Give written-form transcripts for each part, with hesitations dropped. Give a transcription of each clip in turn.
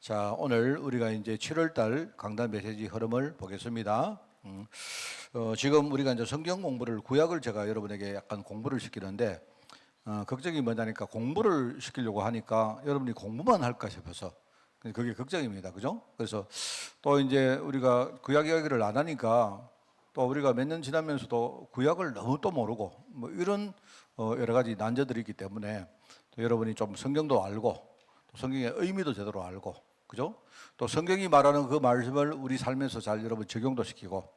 자, 오늘 우리가 이제 7월 달 강단 메시지 흐름을 보겠습니다. 지금 우리가 이제 성경 공부를 구약을 제가 여러분에게 약간 공부를 시키는데 걱정이 뭐냐니까 공부를 시키려고 하니까 여러분이 공부만 할까 싶어서 그게 걱정입니다. 그죠? 그래서 또 이제 우리가 구약 이야기를 안 하니까 또 우리가 몇 년 지나면서도 구약을 너무 또 모르고 뭐 이런 여러 가지 난제들이 있기 때문에 또 여러분이 좀 성경도 알고 또 성경의 의미도 제대로 알고 그죠? 또 성경이 말하는 그 말씀을 우리 삶에서 잘 여러분 적용도 시키고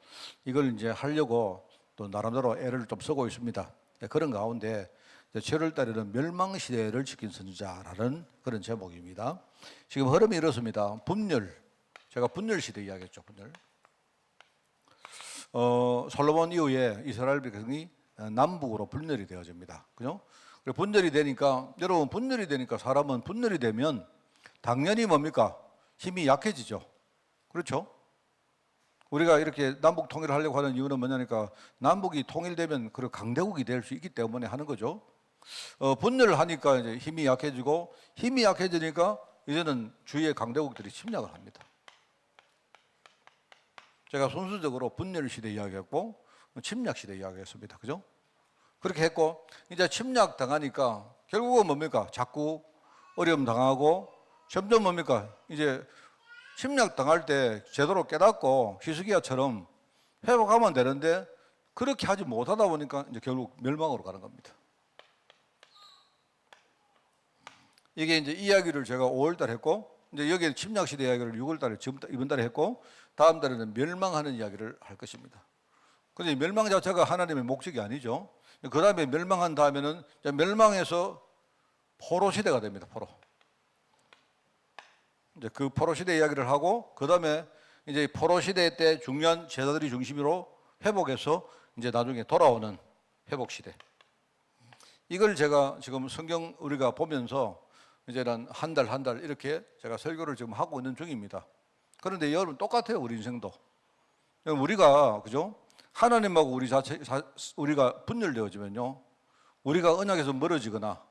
이걸 이제 하려고 또 나름대로 애를 좀 쓰고 있습니다. 그런 가운데 7월 달에는 멸망 시대를 지킨 선지자라는 그런 제목입니다. 지금 흐름이 이렇습니다. 분열, 제가 분열 시대 이야기했죠. 분열. 솔로몬 이후에 이스라엘 백성이 남북으로 분열이 되어집니다. 그죠? 분열이 되니까 여러분 분열이 되니까 사람은 분열이 되면 당연히 뭡니까? 힘이 약해지죠. 그렇죠? 우리가 이렇게 남북 통일을 하려고 하는 이유는 뭐냐니까 남북이 통일되면 그 강대국이 될 수 있기 때문에 하는 거죠. 분열을 하니까 이제 힘이 약해지고 힘이 약해지니까 이제는 주위의 강대국들이 침략을 합니다. 제가 순수적으로 분열 시대 이야기했고 침략 시대 이야기했습니다. 그죠? 그렇게 했고 이제 침략 당하니까 결국은 뭡니까? 자꾸 어려움 당하고 점점 뭡니까? 이제 침략 당할 때 제대로 깨닫고 히스기야처럼 회복하면 되는데 그렇게 하지 못하다 보니까 이제 결국 멸망으로 가는 겁니다. 이게 이제 이야기를 제가 5월 달에 했고 이제 여기 침략 시대 이야기를 6월 달에 이번 달에 했고 다음 달에는 멸망하는 이야기를 할 것입니다. 그런데 멸망 자체가 하나님의 목적이 아니죠. 그 다음에 멸망한 다음에는 멸망해서 포로 시대가 됩니다. 포로. 이제 그 포로 시대 이야기를 하고 그 다음에 이제 포로 시대 때 중요한 제자들이 중심으로 회복해서 이제 나중에 돌아오는 회복 시대. 이걸 제가 지금 성경 우리가 보면서 이제는 한 달 이렇게 제가 설교를 지금 하고 있는 중입니다. 그런데 여러분 똑같아요. 우리 인생도. 우리가 그죠? 하나님하고 우리가 분열되어지면요. 우리가 언약에서 멀어지거나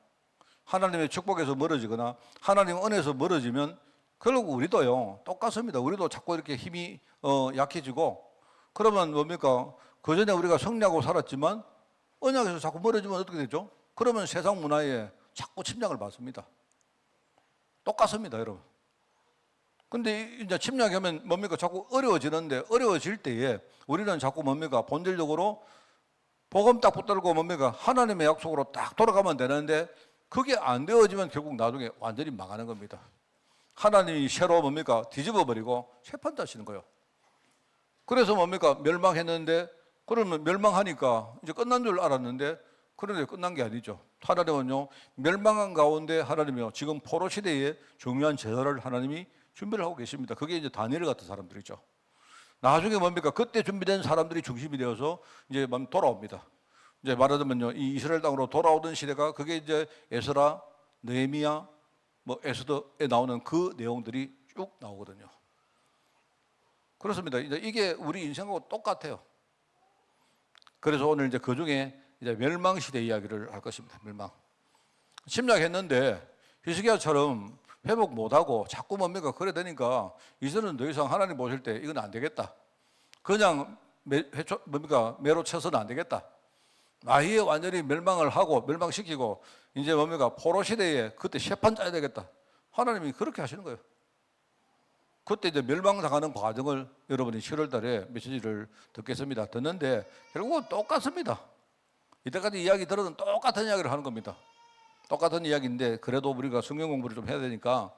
하나님의 축복에서 멀어지거나 하나님 은혜에서 멀어지면 결국 우리도요 똑같습니다. 우리도 자꾸 이렇게 힘이 약해지고 그러면 뭡니까? 그 전에 우리가 승리하고 살았지만 언약에서 자꾸 멀어지면 어떻게 되죠? 그러면 세상 문화에 자꾸 침략을 받습니다. 똑같습니다, 여러분. 근데 이제 침략하면 뭡니까? 자꾸 어려워지는데 어려워질 때에 우리는 자꾸 뭡니까? 본질적으로 복음 딱 붙들고 뭡니까? 하나님의 약속으로 딱 돌아가면 되는데 그게 안 되어지면 결국 나중에 완전히 망하는 겁니다. 하나님이 새로 뭡니까? 뒤집어 버리고 재판하시는 거예요. 그래서 뭡니까? 멸망했는데 그러면 멸망하니까 이제 끝난 줄 알았는데 그런데 끝난 게 아니죠. 하나님은요 멸망한 가운데 하나님이요 지금 포로 시대에 중요한 제사를 하나님이 준비를 하고 계십니다. 그게 이제 다니엘 같은 사람들이죠. 나중에 뭡니까? 그때 준비된 사람들이 중심이 되어서 이제 돌아옵니다. 이제 말하자면요 이 이스라엘 땅으로 돌아오던 시대가 그게 이제 에스라, 느헤미야, 뭐 에스더에 나오는 그 내용들이 쭉 나오거든요. 그렇습니다. 이제 이게 우리 인생하고 똑같아요. 그래서 오늘 이제 그 중에 이제 멸망 시대 이야기를 할 것입니다. 멸망. 침략했는데 히스기야처럼 회복 못하고 자꾸 뭡니까? 그래 되니까 이제는 더 이상 하나님 보실 때 이건 안 되겠다. 그냥 뭡니까? 매로 쳐서는 안 되겠다. 아예 완전히 멸망을 하고 멸망시키고 이제 뭡니까? 포로 시대에 그때 재판 짜야 되겠다. 하나님이 그렇게 하시는 거예요. 그때 이제 멸망당하는 과정을 여러분이 7월 달에 메시지를 듣겠습니다. 듣는데 결국은 똑같습니다. 이때까지 이야기 들어도 똑같은 이야기를 하는 겁니다. 똑같은 이야기인데 그래도 우리가 성경 공부를 좀 해야 되니까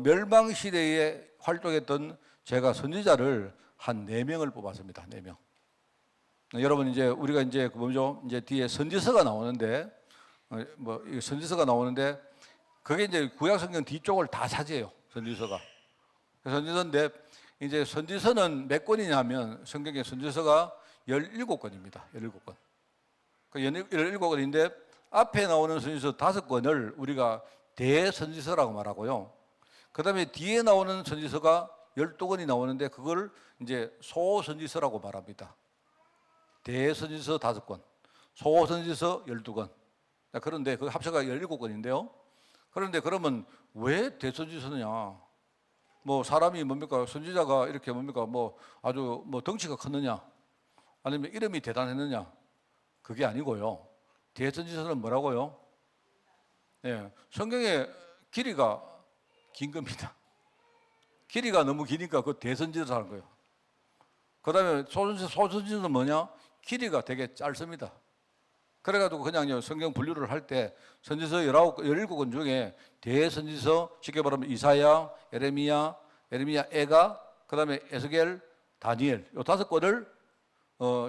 멸망 시대에 활동했던 제가 선지자를 한 4명을 뽑았습니다. 4명. 여러분 이제 우리가 이제 뭐죠? 이제 뒤에 선지서가 나오는데 뭐 선지서가 나오는데 그게 이제 구약 성경 뒤쪽을 다 차지해요. 선지서가. 선지서인데 이제 선지서는 몇 권이냐면 성경의 선지서가 17권입니다. 17권. 그 17권인데 앞에 나오는 선지서 5권을 우리가 대선지서라고 말하고요. 그 다음에 뒤에 나오는 선지서가 12권이 나오는데 그걸 이제 소선지서라고 말합니다. 대선지서 5권, 소선지서 12권. 그런데 그 합쳐가 17권인데요. 그런데 그러면 왜 대선지서냐? 뭐 사람이 뭡니까? 선지자가 이렇게 뭡니까? 뭐 아주 뭐 덩치가 컸느냐? 아니면 이름이 대단했느냐? 그게 아니고요. 대선지서는 뭐라고요? 예, 성경의 길이가 긴 겁니다. 길이가 너무 기니까 그 대선지서 하는 거예요. 그 다음에 소선지서는 뭐냐? 길이가 되게 짧습니다. 그래가지고 그냥 성경 분류를 할 때 선지서 17권 중에 대선지서, 쉽게 말하면 이사야, 에레미야, 에가, 그 다음에 에스겔, 다니엘, 요 5권을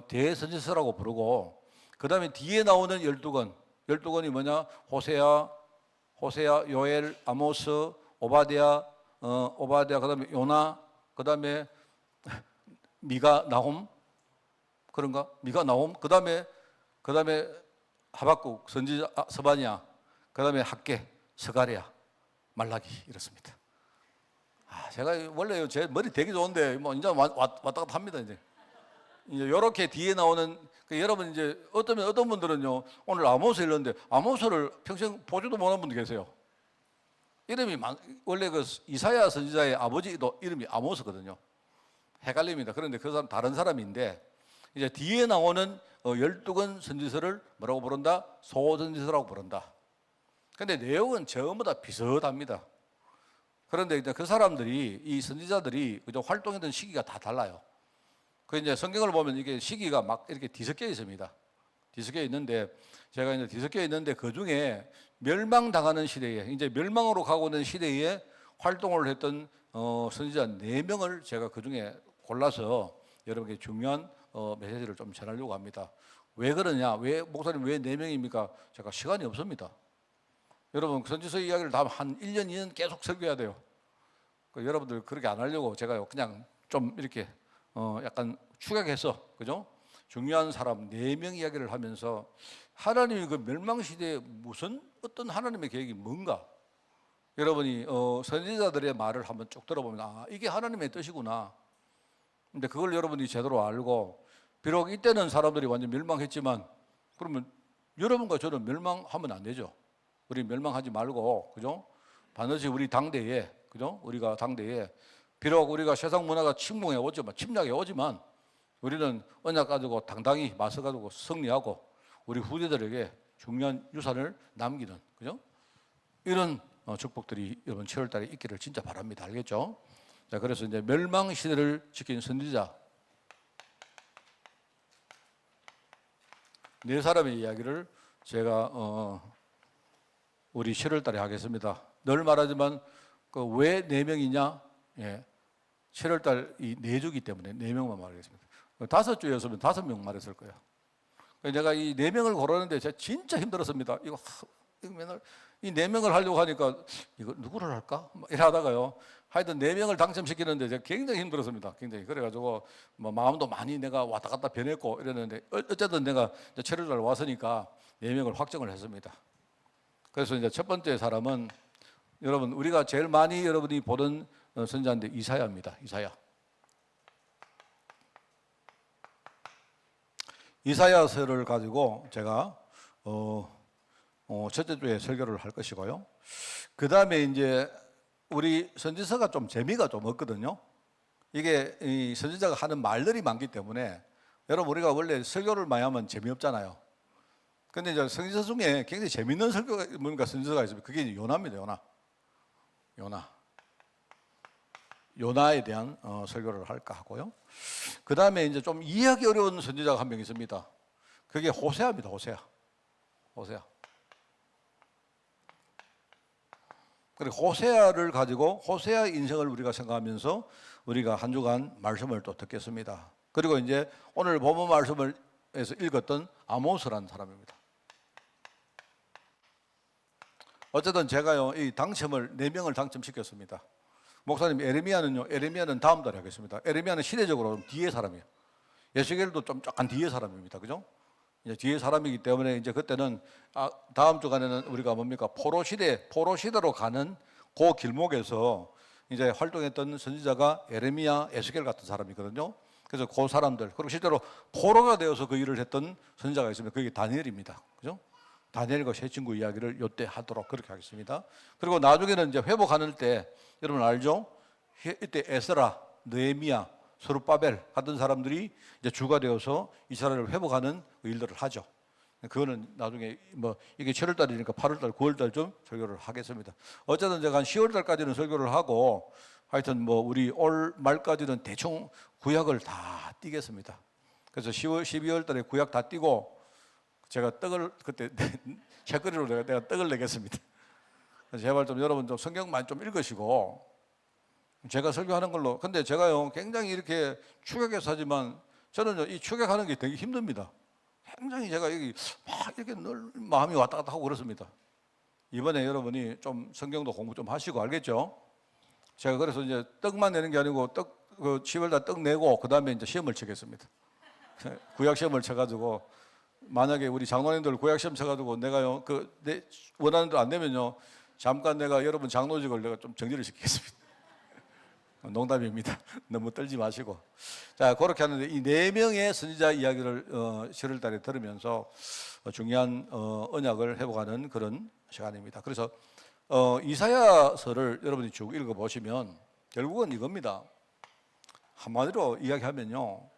대선지서라고 부르고, 그 다음에 뒤에 나오는 12권이 뭐냐? 호세아, 요엘, 아모스, 오바댜, 그 다음에 요나, 그 다음에 미가, 나홈, 그런가? 미가, 나홈, 그 다음에 하박국, 선지자, 서바냐, 그 다음에 학개, 스가랴, 말라기 이렇습니다. 제가 원래 제 머리 되게 좋은데 뭐 이제 왔다 갔다 합니다. 이제 이렇게 뒤에 나오는 여러분 이제 어떤 분들은요 오늘 아모스 읽는데 아모스를 평생 보지도 못한 분도 계세요. 이름이 원래 그 이사야 선지자의 아버지도 이름이 아모스거든요. 헷갈립니다. 그런데 그 사람 다른 사람인데 이제 뒤에 나오는 12권 선지서를 뭐라고 부른다? 소선지서라고 부른다. 근데 내용은 전부 다 비슷합니다. 그런데 이제 그 사람들이, 이 선지자들이 그저 활동했던 시기가 다 달라요. 그 이제 성경을 보면 이게 시기가 막 이렇게 뒤섞여 있습니다. 뒤섞여 있는데, 제가 이제 뒤섞여 있는데 그 중에 멸망당하는 시대에, 이제 멸망으로 가고 있는 시대에 활동을 했던 선지자 4명을 제가 그 중에 골라서 여러분께 중요한 메시지를 좀 전하려고 합니다. 왜 그러냐? 목사님 왜 4명입니까? 제가 시간이 없습니다. 여러분 선지서 이야기를 다 한 1년, 2년 계속 설교해야 돼요. 여러분들 그렇게 안 하려고 제가 그냥 좀 이렇게 약간 축약해서, 그죠? 중요한 사람 4명 이야기를 하면서 하나님이 그 멸망시대에 무슨 어떤 하나님의 계획이 뭔가, 여러분이 선지자들의 말을 한번 쭉 들어보면 이게 하나님의 뜻이구나. 근데 그걸 여러분이 제대로 알고, 비록 이때는 사람들이 완전 멸망했지만 그러면 여러분과 저는 멸망하면 안 되죠. 우리 멸망하지 말고, 그죠? 반드시 우리 당대에, 그죠? 우리가 당대에 비록 우리가 세상 문화가 침공해 오지만, 침략해 오지만 우리는 언약 가지고 당당히 맞서 가지고 승리하고 우리 후대들에게 중요한 유산을 남기는, 그죠? 이런 축복들이 이번 7월 달에 있기를 진짜 바랍니다. 알겠죠? 자, 그래서 이제 멸망 시대를 지킨 선지자 4사람의 이야기를 제가 우리 7월 달에 하겠습니다. 늘 말하지만 왜 4명이냐? 예. 7월 달 이 4주기 때문에 4명만 말하겠습니다. 5주였으면 5명 말했을 거예요. 내가 이 4명을 고르는데 제가 진짜 힘들었습니다. 이거 맨날 이 4명을 하려고 하니까 이거 누구를 할까? 이래 하다가요. 하여튼 4명을 당첨시키는데 제가 굉장히 힘들었습니다. 굉장히. 그래가지고 뭐 마음도 많이 내가 왔다 갔다 변했고 이랬는데 어쨌든 내가 7월 달 왔으니까 4명을 확정을 했습니다. 그래서 이제 첫 번째 사람은 여러분 우리가 제일 많이 여러분이 보던 선지자인데 이사야입니다. 이사야서를 가지고 제가 첫째 주에 설교를 할 것이고요. 그 다음에 이제 우리 선지서가 좀 재미가 좀 없거든요. 이게 이 선지자가 하는 말들이 많기 때문에 여러분 우리가 원래 설교를 많이 하면 재미없잖아요. 근데 이제 선지서 중에 굉장히 재밌는 설교가 뭔가 선지서가 있습니다. 그게 이제 요나입니다. 요나에 대한 설교를 할까 하고요. 그 다음에 이제 좀 이해하기 어려운 선지자가 한 명 있습니다. 그게 호세아입니다. 호세아. 그리고 호세아를 가지고 호세아 인생을 우리가 생각하면서 우리가 한 주간 말씀을 또 듣겠습니다. 그리고 이제 오늘 본문 말씀을 해서 읽었던 아모스라는 사람입니다. 어쨌든 제가요 이 당첨을 4명을 당첨시켰습니다. 목사님 에레미야는 다음 달에 하겠습니다. 에레미야는 시대적으로 좀 뒤에 사람이에요. 예수겔도 좀 약간 뒤에 사람입니다. 그죠? 이제 뒤에 사람이기 때문에 이제 그때는 다음 주간에는 우리가 뭡니까? 포로 시대로 가는 그 길목에서 이제 활동했던 선지자가 에레미야, 에스겔 같은 사람이거든요. 그래서 그 사람들, 그리고 실제로 포로가 되어서 그 일을 했던 선지자가 있으면 그게 다니엘입니다. 그죠? 다니엘과 세 친구 이야기를 요때 하도록 그렇게 하겠습니다. 그리고 나중에는 이제 회복하는 때 여러분 알죠? 이때 에스라, 느헤미야, 스룹바벨 같은 사람들이 이제 주가 되어서 이스라엘을 회복하는 일들을 하죠. 그거는 나중에 뭐 이게 7월 달이니까 8월 달, 9월 달쯤 설교를 하겠습니다. 어쨌든 제가 한 10월 달까지는 설교를 하고 하여튼 뭐 우리 올 말까지는 대충 구약을 다 띄겠습니다. 그래서 12월 달에 구약 다 띄고 제가 떡을 그때 책거리로 내가 떡을 내겠습니다. 그래서 제발 좀 여러분 좀 성경만 좀 읽으시고 제가 설교하는 걸로. 근데 제가요 굉장히 이렇게 추격해서 하지만 저는 이 추격하는 게 되게 힘듭니다. 굉장히 제가 여기 막 이렇게 늘 마음이 왔다 갔다 하고 그렇습니다. 이번에 여러분이 좀 성경도 공부 좀 하시고 알겠죠? 제가 그래서 이제 떡만 내는 게 아니고 그 10월달 떡 내고 그 다음에 이제 시험을 치겠습니다. 구약 시험을 쳐가지고 만약에 우리 장로님들 구약 시험 쳐가지고 내가요 내 원하는 대로 안 되면요 잠깐 내가 여러분 장로직을 내가 좀 정지를 시키겠습니다. 농담입니다. 너무 떨지 마시고. 자, 그렇게 하는데 이 4명의 선지자 이야기를 7월 달에 들으면서 중요한 언약을 회복하는 그런 시간입니다. 그래서 이사야서를 여러분이 쭉 읽어보시면 결국은 이겁니다. 한마디로 이야기하면요.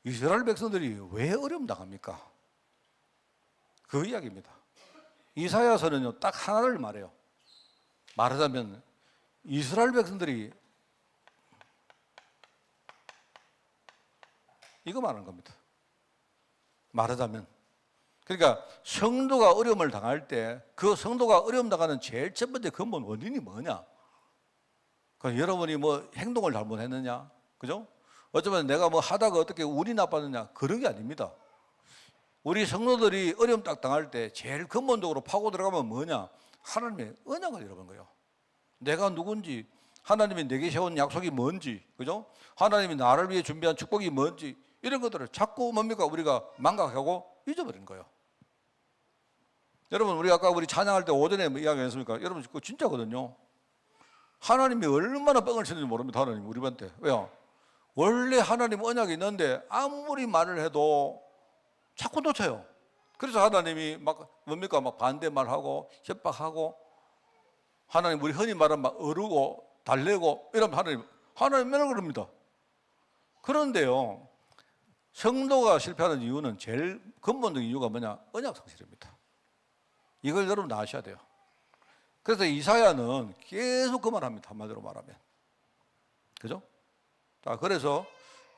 이스라엘 백성들이 왜 어려움 당합니까? 그 이야기입니다. 이사야서는요, 딱 하나를 말해요. 말하자면 이스라엘 백성들이 이거 말하는 겁니다. 말하자면 그러니까 성도가 어려움을 당할 때 그 성도가 어려움 당하는 제일 첫 번째 근본 원인이 뭐냐? 그러니까 여러분이 뭐 행동을 잘못했느냐, 그죠? 어쩌면 내가 뭐 하다가 어떻게 운이 나빴느냐 그런 게 아닙니다. 우리 성도들이 어려움 딱 당할 때 제일 근본적으로 파고 들어가면 뭐냐? 하나님의 언약을 잃어버린 거예요. 내가 누군지, 하나님이 내게 세운 약속이 뭔지, 그죠? 하나님이 나를 위해 준비한 축복이 뭔지 이런 것들을 자꾸 뭡니까? 우리가 망각하고 잊어버린 거예요. 여러분, 우리 아까 찬양할 때 오전에 뭐 이야기했습니까? 여러분, 그거 진짜거든요. 하나님이 얼마나 뻥을 치는지 모릅니다. 하나님 우리한테. 왜요? 원래 하나님 언약이 있는데 아무리 말을 해도 자꾸 놓쳐요. 그래서 하나님이 막 뭡니까? 막 반대말하고 협박하고 하나님 우리 흔히 말하면 막 어르고 달래고 이러면 하나님 맨날 그럽니다. 그런데요, 성도가 실패하는 이유는 제일 근본적인 이유가 뭐냐? 언약 상실입니다. 이걸 여러분 아셔야 돼요. 그래서 이사야는 계속 그 말합니다. 한마디로 말하면. 그죠? 자, 그래서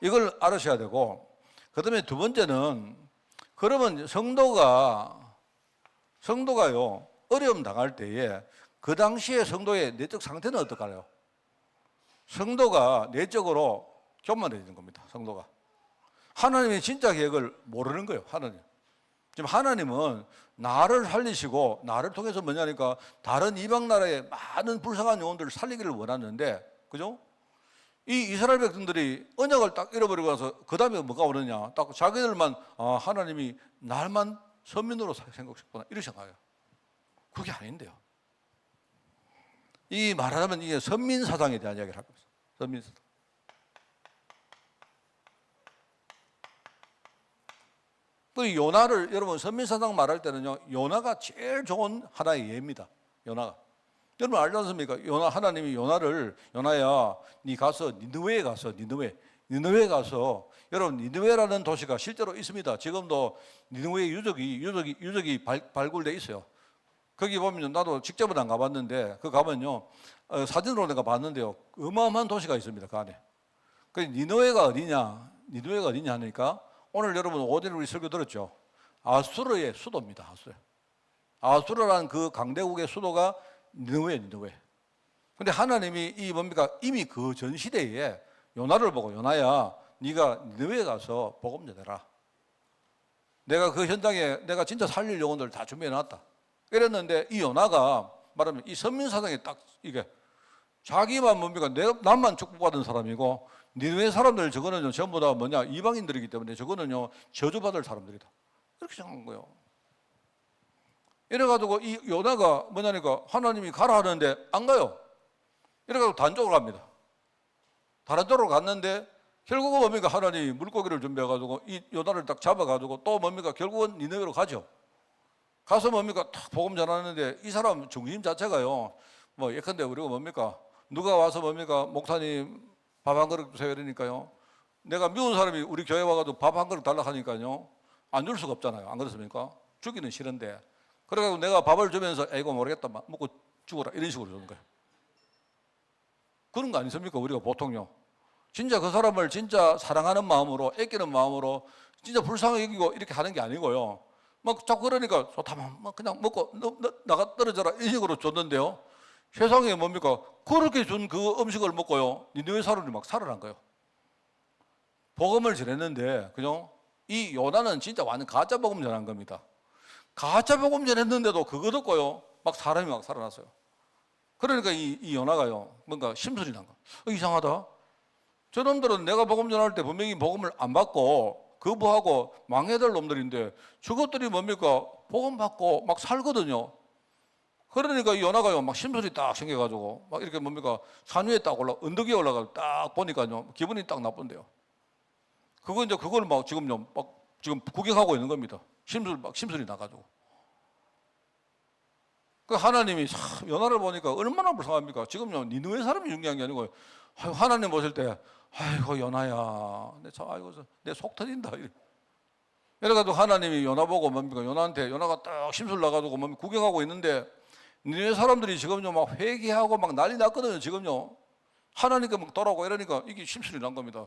이걸 알으셔야 되고, 그 다음에 두 번째는, 그러면 성도가요, 어려움 당할 때에 그 당시에 성도의 내적 상태는 어떨까요? 성도가 내적으로 교만해지는 겁니다. 성도가. 하나님의 진짜 계획을 모르는 거예요. 하나님. 지금 하나님은 나를 살리시고 나를 통해서 뭐냐니까 다른 이방 나라의 많은 불쌍한 영혼들을 살리기를 원하는데, 그죠? 이 이스라엘 백성들이 언약을 딱 잃어버리고 나서 그 다음에 뭐가 오느냐? 딱 자기들만 하나님이 날만 선민으로 생각했구나 이렇게 생각해요. 그게 아닌데요. 이 말하자면 이게 선민사상에 대한 이야기를 하고 있어요. 선민사상. 그 요나를 여러분 선민사상 말할 때는요, 요나가 제일 좋은 하나의 예입니다. 요나가. 여러분 알지 않습니까? 하나님이 요나야, 네 가서 니느웨에 가서 니느웨에 가서, 여러분 니느웨라는 도시가 실제로 있습니다. 지금도 니느웨 유적이 발굴돼 있어요. 거기 보면 나도 직접은 안 가봤는데 그 가면요 사진으로 내가 봤는데요 어마어마한 도시가 있습니다. 그 안에. 그 니느웨가 어디냐 하니까 오늘 여러분 오전에 우리 설교 들었죠. 아수르의 수도입니다. 아수르라는 그 강대국의 수도가 니느웨. 근데 하나님이 이미 그 전 시대에 요나를 보고 요나야 네가 니느웨에 가서 복음 전해라. 내가 그 현장에 내가 진짜 살릴 영혼들 다 준비해 놨다. 이랬는데 이 요나가 말하면 이 선민사상에 딱 이게 자기만 남만 축복받은 사람이고 니느웨 사람들 저거는요 전부 다 이방인들이기 때문에 저거는요 저주받을 사람들이다. 이렇게 생각한 거예요. 이래가지고 이 요나가 뭐냐니까 하나님이 가라 하는데 안 가요. 이래가지고 다른 쪽으로 갑니다. 다른 쪽으로 갔는데 결국은 하나님이 물고기를 준비해가지고 이 요나를 딱 잡아가지고 또 결국은 니느웨로 가죠. 가서 딱 복음 전하는데 이 사람 중심 자체가요 예컨대 우리가 누가 와서 뭡니까? 목사님 밥 한 그릇 주세요 이러니까요. 내가 미운 사람이 우리 교회 와가지고 밥 한 그릇 달라 하니까요. 안 줄 수가 없잖아요. 안 그렇습니까? 주기는 싫은데. 그래가지고 내가 밥을 주면서 이거 모르겠다. 먹고 죽어라. 이런 식으로 주는 거예요. 그런 거 아니십니까? 우리가 보통요. 진짜 그 사람을 진짜 사랑하는 마음으로, 아끼는 마음으로 진짜 불쌍하게 여기고 이렇게 하는 게 아니고요. 막 자꾸 그러니까 좋다. 막 그냥 먹고 나가 떨어져라. 이런 식으로 줬는데요. 세상에 뭡니까? 그렇게 준 그 음식을 먹고요. 니느웨 사람이 막 살아난 거예요. 복음을 전했는데, 그죠? 이 요나는 진짜 완전 가짜 복음 전한 겁니다. 가짜 복음 전했는데도 그거 듣고요. 막 사람이 막 살아났어요. 그러니까 이 요나가요. 뭔가 심술이 난 거. 이상하다. 저놈들은 내가 복음 전할 때 분명히 복음을 안 받고 거부하고 망해될 놈들인데 저것들이 뭡니까? 복음 받고 막 살거든요. 그러니까 이 요나가요. 막 심술이 딱 생겨가지고 막 이렇게 뭡니까? 산 위에 딱 언덕 위에 올라가서 딱 보니까요. 기분이 딱 나쁜데요. 그걸 막 지금요. 막 지금 구경하고 있는 겁니다. 심술이 나가지고. 그 하나님이 요나를 보니까 얼마나 불쌍합니까? 지금요. 니느웨 사람이 중요한 게 아니고 하나님 보실 때 아이고 요나야, 내 속 터진다. 이래가지고 하나님이 요나 보고 뭡니까? 요나가 딱 심술 나가지고 뭡니까? 구경하고 있는데 니네 사람들이 지금요 막 회개하고 막 난리 났거든요. 지금요 하나님께 막 돌아오고 이러니까 이게 심술이 난 겁니다.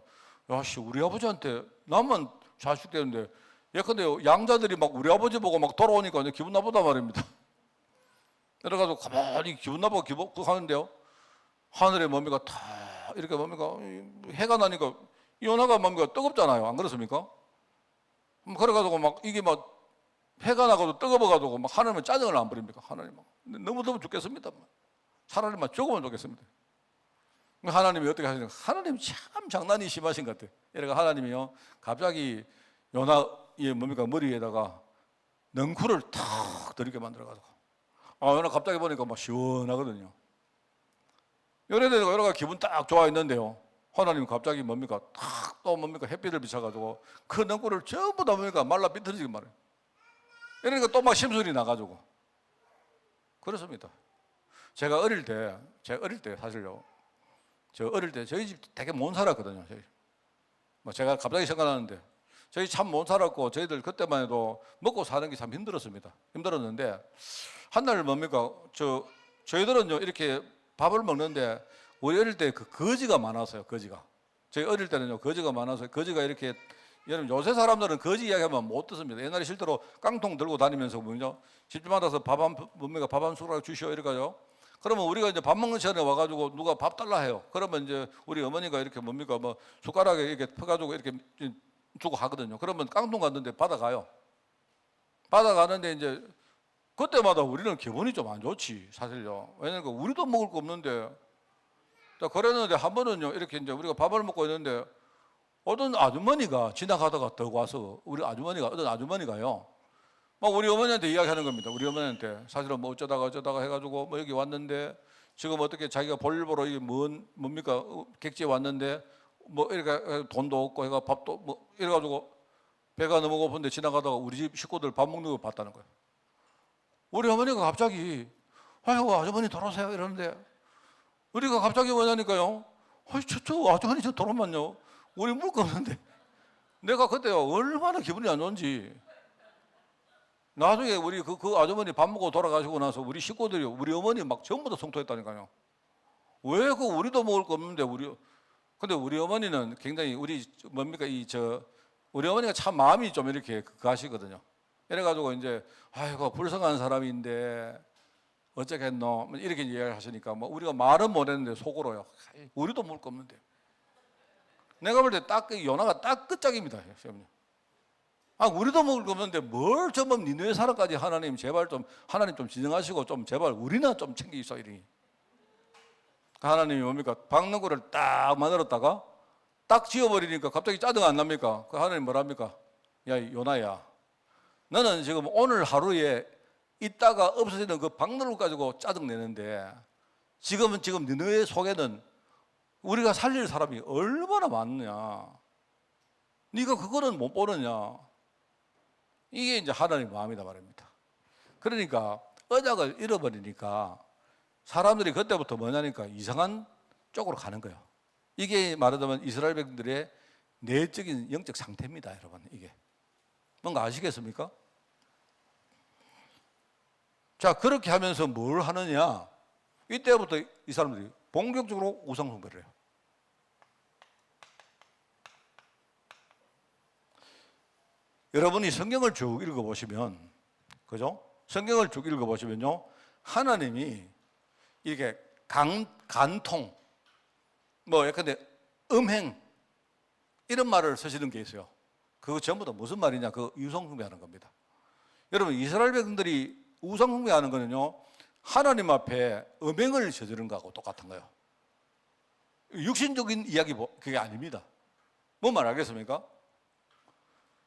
야씨, 우리 아버지한테 나만 자식 되는데 예컨대 양자들이 막 우리 아버지 보고 막 돌아오니까 기분 나쁘단 말입니다. 이래가지고 가만히 기분 나쁘고 하는데요. 하늘에 뭡니까? 다 이렇게 뭡니까? 해가 나니까 요나가 뭡니까? 뜨겁잖아요. 안 그렇습니까? 그래가지고 막 이게 막 해가 나가도 뜨거워가지고 막 하나님은 짜증을 안 부립니까? 하나님 너무 더워 죽겠습니다. 차라리 막 죽으면 좋겠습니다. 하나님이 어떻게 하시는가? 하나님 참 장난이 심하신 것 같아요. 이래가 하나님이요 갑자기 요나의 뭡니까? 머리에다가 능쿨을 탁 들이게 만들어가지고 요나 갑자기 보니까 막 시원하거든요. 요래되니까 요나가 기분 딱 좋아 있는데요. 하나님 갑자기 뭡니까? 탁 또 뭡니까? 햇빛을 비춰가지고 그 능쿨을 전부 다 뭡니까? 말라 삐뚤어지게 말해요. 이러니까 또 막 심술이 나가지고 그렇습니다. 제가 어릴 때 사실요. 저 어릴 때 저희 집 되게 못 살았거든요. 제가 갑자기 생각나는데 저희 참 못 살았고 저희들 그때만 해도 먹고 사는 게 참 힘들었는데 한 날 뭡니까? 저희들은요 이렇게 밥을 먹는데 우리 어릴 때 그 거지가 많았어요. 거지가. 저희 어릴 때는요 거지가 많아서 거지가 이렇게 여러분 요새 사람들은 거지 이야기하면 못 듣습니다. 옛날에 실제로 깡통 들고 다니면서 뭐죠? 집집마다 가서 밥 한 숟가락 주시오 이래가요. 그러면 우리가 이제 밥 먹는 시간에 와가지고 누가 밥 달라 해요. 그러면 이제 우리 어머니가 이렇게 뭡니까? 뭐 숟가락에 이렇게 퍼가지고 이렇게 주고 하거든요. 그러면 깡통 갔는데 받아가요. 받아가는데 이제 그때마다 우리는 기분이 좀 안 좋지 사실요. 왜냐면 우리도 먹을 거 없는데. 자, 그랬는데 한 번은요 이렇게 이제 우리가 밥을 먹고 있는데 어떤 아주머니가 지나가다가 더 와서 어떤 아주머니가요. 막 우리 어머니한테 이야기하는 겁니다. 우리 어머니한테 사실은 뭐 어쩌다가 해가지고 뭐 여기 왔는데 지금 어떻게 자기가 볼일 보러 이게 뭡니까 객지에 왔는데 뭐 이렇게 돈도 없고 해가 밥도 뭐 이래가지고 배가 너무 고픈데 지나가다가 우리 집 식구들 밥 먹는 거 봤다는 거예요. 우리 어머니가 갑자기 아이고 아주머니 돌아오세요 이러는데 우리가 갑자기 뭐냐니까요. 저 아주머니 저 돌아오면요. 우리 물 거 없는데 내가 그때요 얼마나 기분이 안 좋은지. 나중에 우리 그 아주머니 밥 먹고 돌아가시고 나서 우리 식구들이 우리 어머니 막 전부 다 성토했다니까요. 왜 우리도 먹을 거 없는데 근데 우리 어머니는 굉장히 우리 어머니가 참 마음이 좀 이렇게 가시거든요. 이래가지고 이제 아이고 불쌍한 사람인데 어쩌겠노 이렇게 이야기를 하시니까 뭐 우리가 말은 못했는데 속으로요. 우리도 먹을 거 없는데. 내가 볼 때 딱 요나가 딱 끝짝입니다. 우리도 먹을 거 없는데 뭘 전부 니네 사람까지 하나님 제발 좀 하나님 좀 진정하시고 좀 제발 우리나 좀 챙기소 이러니. 하나님이 뭡니까? 박능구를 딱 만들었다가 딱 지워버리니까 갑자기 짜증 안 납니까? 그 하나님 뭐랍니까? 야 요나야, 너는 지금 오늘 하루에 있다가 없어지는 그 박능구 가지고 짜증 내는데 지금 너의 속에는 우리가 살릴 사람이 얼마나 많냐? 네가 그거는 못 보느냐? 이게 이제 하나님의 마음이다 말입니다. 그러니까 언약을 잃어버리니까 사람들이 그때부터 뭐냐니까 이상한 쪽으로 가는 거예요. 이게 말하자면 이스라엘 백성들의 내적인 영적 상태입니다, 여러분. 이게 뭔가 아시겠습니까? 자, 그렇게 하면서 뭘 하느냐? 이때부터 이 사람들이 본격적으로 우상 숭배를 해요. 여러분이 성경을 쭉 읽어보시면, 그죠? 성경을 쭉 읽어보시면요, 하나님이 이렇게 간통, 뭐 약간 음행, 이런 말을 쓰시는 게 있어요. 그거 전부 다 무슨 말이냐? 그 우상숭배하는 겁니다. 여러분, 이스라엘 백성들이 우상숭배하는 거는요, 하나님 앞에 음행을 저지른 거하고 똑같은 거예요. 육신적인 이야기 그게 아닙니다. 뭔 말 알겠습니까?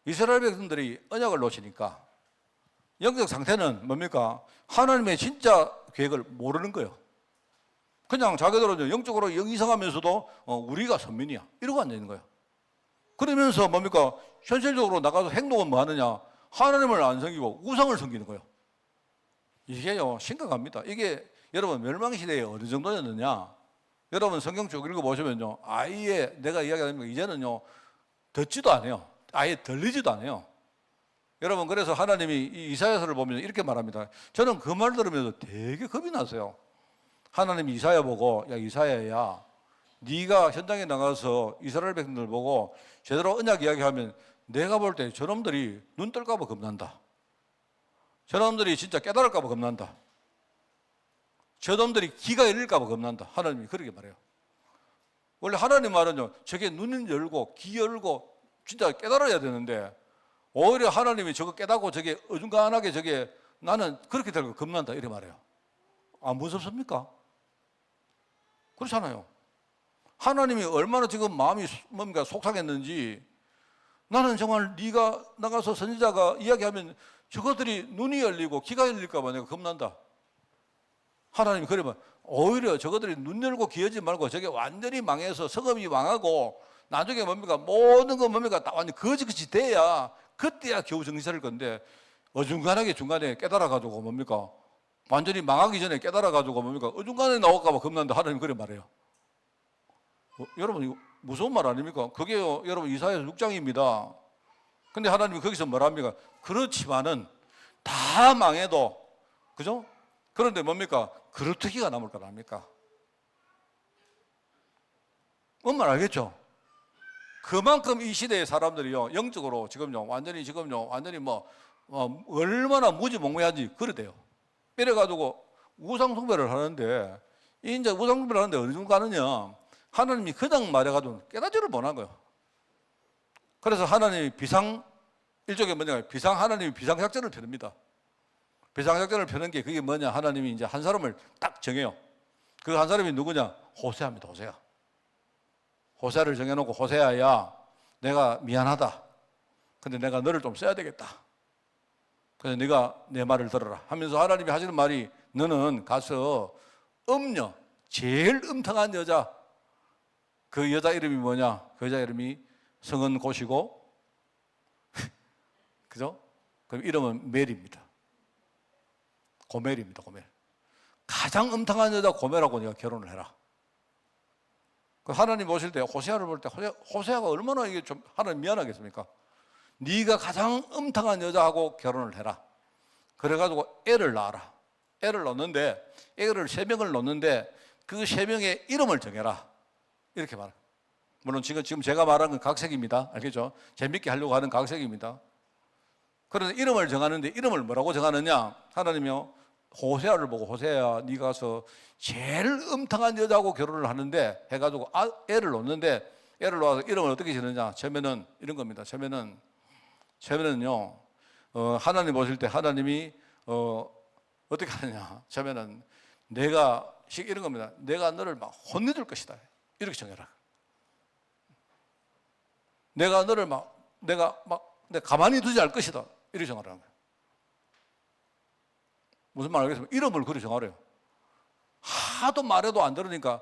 이스라엘 백성들이 언약을 놓치니까 영적 상태는 뭡니까? 하나님의 진짜 계획을 모르는 거예요. 그냥 자기들은 영적으로 영이성하면서도 우리가 선민이야 이러고 앉아 있는 거예요. 그러면서 뭡니까? 현실적으로 나가서 행동은 뭐 하느냐? 하나님을 안 섬기고 우상을 섬기는 거예요. 이게요, 심각합니다. 이게 여러분 멸망시대에 어느 정도였느냐? 여러분 성경 쭉 읽어보시면요, 아예 내가 이야기하는 거 이제는요 듣지도 않아요. 아예 들리지도 않아요. 여러분, 그래서 하나님이 이 이사야서를 보면 이렇게 말합니다. 저는 그 말 들으면서 되게 겁이 났어요. 하나님이 이사야 보고, 야 이사야야, 네가 현장에 나가서 이스라엘 백성들 보고 제대로 언약 이야기하면 내가 볼 때 저놈들이 눈 뜰까 봐 겁난다. 저놈들이 진짜 깨달을까 봐 겁난다. 저놈들이 귀가 열릴까 봐 겁난다. 하나님이 그렇게 말해요. 원래 하나님 말은요, 저게 눈 열고 귀 열고 진짜 깨달아야 되는데, 오히려 하나님이 저거 깨닫고 저게 어중간하게 저게 나는 그렇게 될 거 겁난다 이렇게 말해요. 안 무섭습니까? 그렇잖아요. 하나님이 얼마나 지금 마음이 뭔가 속상했는지, 나는 정말 네가 나가서 선지자가 이야기하면 저것들이 눈이 열리고 귀가 열릴까 봐 내가 겁난다. 하나님이 그러면 오히려 저것들이 눈 열고 귀 열지 말고 저게 완전히 망해서 성읍이 망하고 나중에 뭡니까? 모든 거 뭡니까? 다 완전 거지같이 돼야 그때야 겨우 정신 차릴 건데, 어중간하게 중간에 깨달아가지고 뭡니까? 완전히 망하기 전에 깨달아가지고 뭡니까? 어중간에 나올까 봐 겁난다. 하나님 그래 말해요. 여러분 이거 무서운 말 아닙니까? 그게요, 여러분 이사야서 6장입니다. 근데 하나님이 거기서 뭐랍니까? 그렇지만은 다 망해도, 그죠? 그런데 뭡니까? 그루터기가 남을 거랍니까? 뭔 말 알겠죠? 그만큼 이 시대의 사람들이요, 영적으로 지금요, 완전히 얼마나 무지몽매한지 그러대요. 이래가지고 우상숭배를 하는데, 이제 우상숭배를 하는데 어느 정도 가느냐? 하나님이 그냥 말해가지고 깨닫지를 못한 거예요. 그래서 하나님이 일종의 뭐냐? 하나님이 비상작전을 펴냅니다. 비상작전을 펴는 게 그게 뭐냐? 하나님이 이제 한 사람을 딱 정해요. 그 한 사람이 누구냐? 호세아입니다, 호세아. 호세아를 정해놓고, 호세아야, 내가 미안하다. 근데 내가 너를 좀 써야 되겠다. 그래서 네가 내 말을 들어라 하면서 하나님이 하시는 말이, 너는 가서 제일 음탕한 여자, 그 여자 이름이 뭐냐? 그 여자 이름이 성은 고시고 그죠? 그럼 이름은 멜입니다. 고멜입니다. 고멜. 가장 음탕한 여자 고멜하고 네가 결혼을 해라. 하나님 보실 때, 호세아를 볼 때, 호세아가 얼마나 이게 좀 하나님 미안하겠습니까? 네가 가장 음탕한 여자하고 결혼을 해라. 그래가지고 애를 낳아라. 애를 낳는데, 애를 3명을 낳는데 그 3명의 이름을 정해라. 이렇게 말해요. 물론 지금 제가 말하는 건 각색입니다. 알겠죠? 재밌게 하려고 하는 각색입니다. 그래서 이름을 정하는데, 이름을 뭐라고 정하느냐? 하나님이요, 호세아를 보고, 호세아야, 네가 가서 제일 음탕한 여자하고 결혼을 하는데 해가지고 애를 놓는데, 애를 놓아서 이름을 어떻게 지느냐? 처음에는 이런 겁니다. 처음에는요, 하나님 보실 때 하나님이 어떻게 하느냐? 처음에는 이런 겁니다. 내가 너를 막 혼내줄 것이다. 이렇게 정해라. 내가 너를 내가 가만히 두지 않을 것이다. 이렇게 정하라는 거예요. 무슨 말 알겠습니까? 이름을 그렇게 정하래요. 하도 말해도 안 들으니까,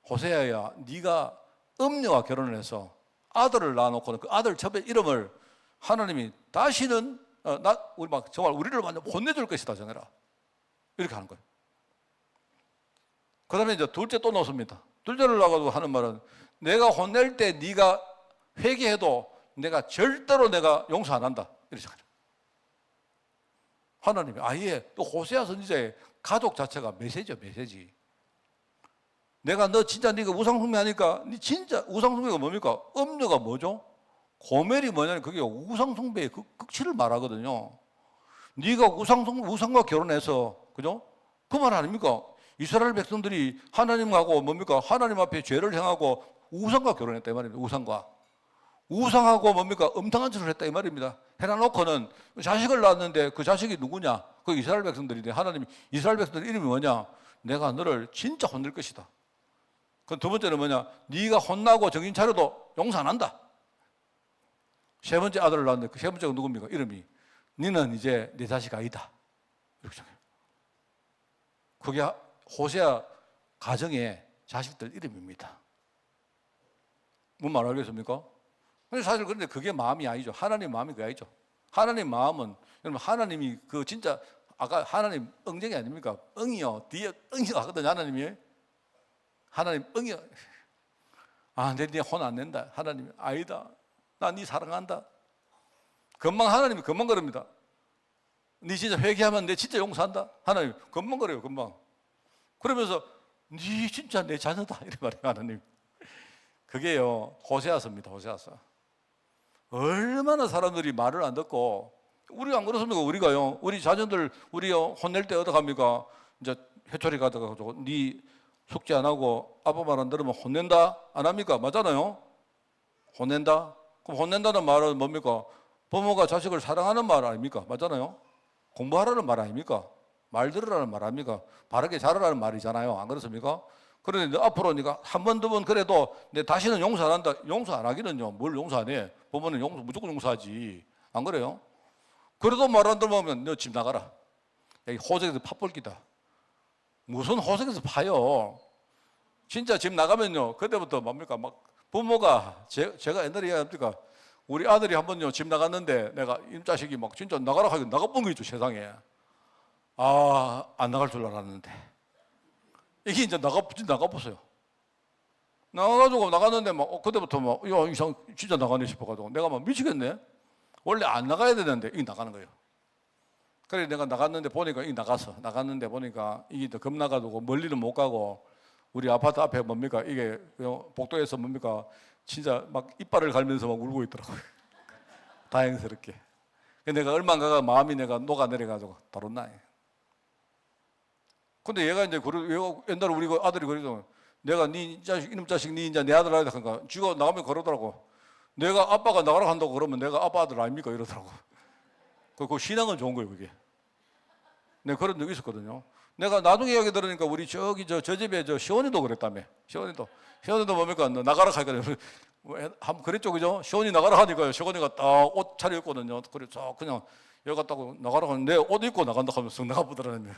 호세아야, 네가 음녀와 결혼을 해서 아들을 낳아놓고는 그 아들 첫 이름을 하나님이 다시는 정말 우리를 완전 혼내줄 것이다 정해라. 이렇게 하는 거예요. 그 다음에 이제 둘째 또 놓습니다. 둘째를 나가도 하는 말은 내가 혼낼 때 네가 회개해도 내가 절대로 내가 용서 안 한다. 이렇게 하나님이 아예 또 호세아 선지자의 가족 자체가 메시지야, 메시지. 내가 너 진짜 네가 우상숭배하니까 네 진짜 우상숭배가 뭡니까? 음료가 뭐죠? 고멜이 뭐냐면 그게 우상숭배의 극치를 말하거든요. 네가 우상과 결혼해서 그죠? 그 말 아닙니까? 이스라엘 백성들이 하나님하고 뭡니까? 하나님 앞에 죄를 행하고 우상과 결혼했다 이 말입니다. 우상하고 뭡니까? 음탕한 짓을 했다 이 말입니다. 해놔놓고는 자식을 낳았는데 그 자식이 누구냐? 그 이스라엘 백성들인데 하나님이 이스라엘 백성들 이름이 뭐냐? 내가 너를 진짜 혼낼 것이다. 그 두 번째는 뭐냐? 네가 혼나고 정신 차려도 용서 안 한다. 세 번째 아들을 낳았는데 그 세 번째가 누굽니까? 이름이 너는 이제 내 자식 아니다. 이렇게 생각해요. 그게 호세아 가정의 자식들 이름입니다. 뭔 말 알겠습니까? 사실 그런데 그게 마음이 아니죠. 하나님 마음이 그게 아니죠. 하나님 마음은 여러분 하나님이 그 진짜 아까 하나님 응정이 아닙니까? 응이요. 뒤에 응이요 하거든요. 하나님 응이요. 아, 내 혼 안 낸다. 하나님이 아니다. 나 네 사랑한다. 하나님이 금방 그럽니다. 네 진짜 회개하면 내 진짜 용서한다. 하나님 금방 그래요. 금방. 그러면서 네 진짜 내 자녀다. 이래 말해요. 하나님. 그게요. 호세아서입니다. 호세아서. 얼마나 사람들이 말을 안 듣고 우리 안 그렇습니까? 우리가요. 우리 자녀들 우리요 혼낼 때 어떡합니까? 이제 회초리 가져가지고 네 숙제 안 하고 아빠 말 안 들으면 혼낸다? 안 합니까? 맞잖아요. 혼낸다? 그럼 혼낸다는 말은 뭡니까? 부모가 자식을 사랑하는 말 아닙니까? 맞잖아요. 공부하라는 말 아닙니까? 말 들으라는 말 아닙니까? 바르게 자라라는 말이잖아요. 안 그렇습니까? 그런데 앞으로 네가 한 번, 두 번 그래도 내 다시는 용서 안 한다. 용서 안 하기는요. 뭘 용서 안 해? 부모는 무조건 용서하지. 안 그래요? 그래도 말 안 들으면 너 집 나가라. 여기 호적에서 팥벌기다. 무슨 호적에서 파요? 진짜 집 나가면요. 그때부터 뭡니까? 막 부모가 제가 옛날에 얘기합니까? 우리 아들이 한 번요 집 나갔는데 내가 이 자식이 막 진짜 나가라 하기 나가본 거 있죠 세상에. 아, 안 나갈 줄 알았는데 이게 이제 나가보세요. 나가가지고 나갔는데 막 그때부터 막 야, 이상 진짜 나가네 싶어가지고 내가 막 미치겠네. 원래 안 나가야 되는데 이게 나가는 거예요. 그래 내가 나갔는데 보니까 이게 나갔는데 보니까 이게 더 겁나가지고 멀리는 못 가고 우리 아파트 앞에 뭡니까 이게 복도에서 뭡니까 진짜 막 이빨을 갈면서 막 울고 있더라고요. 다행스럽게. 내가 얼마 안 가가 마음이 내가 녹아내려가지고 다뤘나. 근데 얘가 이제 옛날에 우리 아들이 그러죠. 내가 네 자식 이놈 자식 네 이제 내 아들 아니다 그러니까 쥐가 나가면 그러더라고. 내가 아빠가 나가라 한다고 그러면 내가 아빠 아들 아닙니까 이러더라고. 그 신앙은 좋은 거예요 그게. 내가 그런 적이 있었거든요. 내가 나중에 이야기 들으니까 우리 저 집에 시원이도 그랬다며. 시원이도 뭡니까 너 나가라 하니까 한번 그랬죠 그죠? 시원이 나가라 하니까요. 시원이가 딱 옷 차려입거든요. 그래 그냥 여기 갔다고 나가라 하는데 옷 입고 나간다 하면서 나가보더라고요.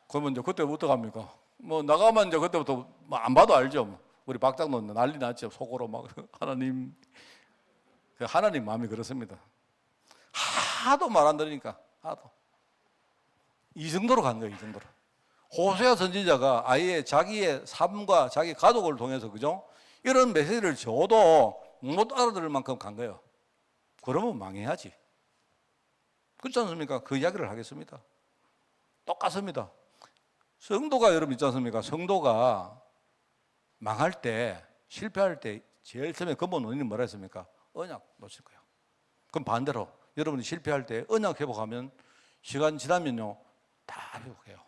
그러면 이제 그때 어떡합니까? 뭐 나가면 이제 그때부터 뭐 안 봐도 알죠. 우리 박장도 난리 났죠. 속으로 막 하나님 마음이 그렇습니다. 하도 말 안 들으니까 하도 이 정도로 간 거예요. 이 정도로. 호세아 선지자가 아예 자기의 삶과 자기 가족을 통해서 그죠? 이런 메시지를 줘도 못 알아들을 만큼 간 거예요. 그러면 망해야지. 그렇지 않습니까? 그 이야기를 하겠습니다. 똑같습니다. 성도가 여러분 있지 않습니까? 성도가 망할 때, 실패할 때 제일 처음에 근본 원인은 뭐라 했습니까? 언약 놓칠 거예요. 그럼 반대로 여러분이 실패할 때 언약 회복하면 시간 지나면요 다 회복해요.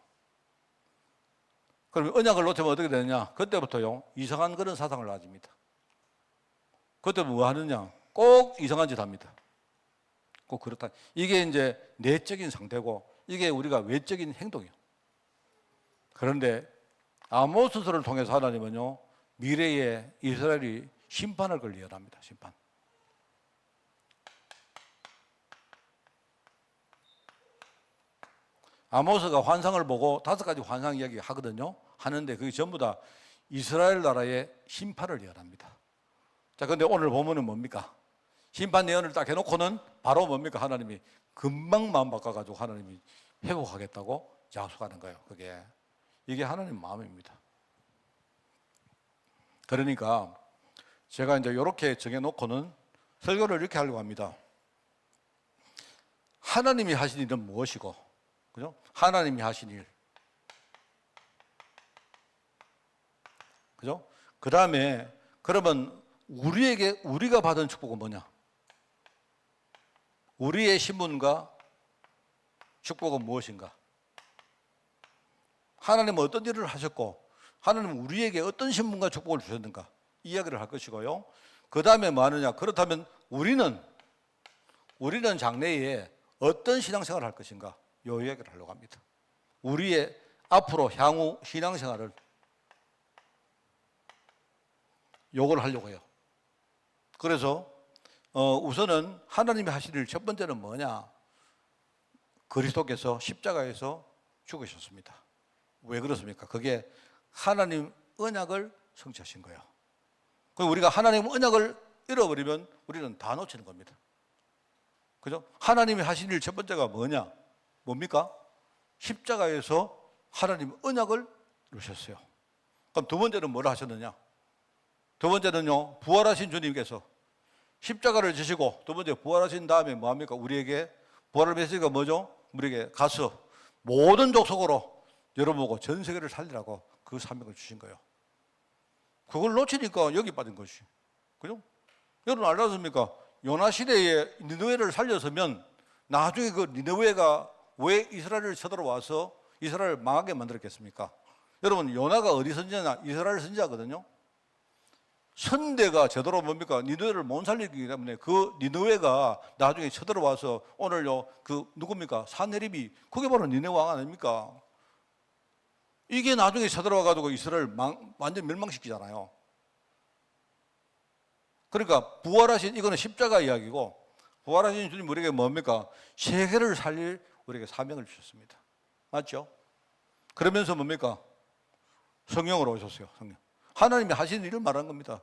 그러면 언약을 놓치면 어떻게 되느냐? 그때부터요 이상한 그런 사상을 가집니다. 그때 뭐 하느냐? 꼭 이상한 짓 합니다. 꼭 그렇다. 이게 이제 내적인 상태고 이게 우리가 외적인 행동이에요. 그런데 아모스서를 통해서 하나님은요 미래에 이스라엘이 심판할 걸 예언합니다. 심판. 아모스가 환상을 보고 5가지 환상 이야기 하거든요. 하는데 그게 전부 다 이스라엘 나라의 심판을 예언합니다. 자, 근데 오늘 보면은 뭡니까? 심판 예언을 딱 해놓고는 바로 뭡니까? 하나님이 금방 마음 바꿔가지고 하나님이 회복하겠다고 약속하는 거예요. 이게 하나님 마음입니다. 그러니까 제가 이제 이렇게 정해놓고는 설교를 이렇게 하려고 합니다. 하나님이 하신 일은 무엇이고, 그죠? 하나님이 하신 일, 그죠? 그 다음에 그러면 우리가 받은 축복은 뭐냐? 우리의 신분과 축복은 무엇인가? 하나님은 어떤 일을 하셨고, 하나님은 우리에게 어떤 신분과 축복을 주셨는가? 이야기를 할 것이고요. 그 다음에 뭐 하느냐? 그렇다면 우리는 장래에 어떤 신앙생활을 할 것인가? 이 이야기를 하려고 합니다. 우리의 앞으로 향후 신앙생활을 요걸 하려고 해요. 그래서 우선은 하나님이 하신 일 첫 번째는 뭐냐? 그리스도께서 십자가에서 죽으셨습니다. 왜 그렇습니까? 그게 하나님 언약을 성취하신 거예요. 그럼 우리가 하나님 언약을 잃어버리면 우리는 다 놓치는 겁니다. 그죠? 하나님이 하신 일 첫 번째가 뭐냐? 뭡니까? 십자가에서 하나님 언약을 이루셨어요. 그럼 두 번째는 뭘 하셨느냐? 두 번째는요, 부활하신 주님께서 십자가를 지시고 두 번째 부활하신 다음에 뭐합니까? 우리에게 부활의 메시지가 뭐죠? 우리에게 가서 모든 족속으로 열어보고 전 세계를 살리라고 그 사명을 주신 거예요. 그걸 놓치니까 여기 빠진 것이. 그죠? 여러분 알았습니까? 요나 시대에 니느웨를 살렸으면 나중에 그 니느웨가 왜 이스라엘을 쳐들어와서 이스라엘을 망하게 만들었겠습니까? 여러분 요나가 어디 선지자냐? 이스라엘 선지자거든요. 선대가 제대로 뭡니까? 니느웨를 못 살리기 때문에 그 니느웨가 나중에 쳐들어와서 오늘요 그 누굽니까? 산헤립이 그게 바로 니느웨 왕 아닙니까? 이게 나중에 쳐들어와가지고 이스라엘 완전 멸망시키잖아요. 그러니까 부활하신 이거는 십자가 이야기고 부활하신 주님 우리에게 뭡니까? 세계를 살릴 우리에게 사명을 주셨습니다. 맞죠? 그러면서 뭡니까? 성령으로 오셨어요. 성령. 하나님이 하신 일을 말한 겁니다.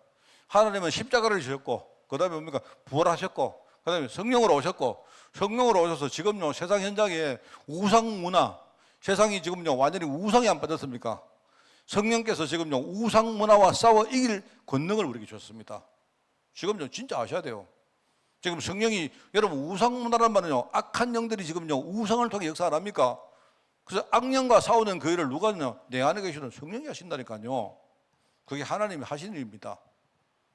하나님은 십자가를 지셨고 그 다음에 뭡니까? 부활하셨고 그 다음에 성령으로 오셨고 성령으로 오셔서 지금요 세상 현장에 우상 문화 세상이 지금요 완전히 우상에 안 빠졌습니까? 성령께서 지금요 우상 문화와 싸워 이길 권능을 우리에게 줬습니다. 지금요 진짜 아셔야 돼요. 지금 성령이 여러분 우상 문화란 말은요 악한 영들이 지금요 우상을 통해 역사를 합니까? 그래서 악령과 싸우는 그 일을 누가 하냐? 내 안에 계시는 성령이 하신다니까요. 그게 하나님이 하시는 일입니다.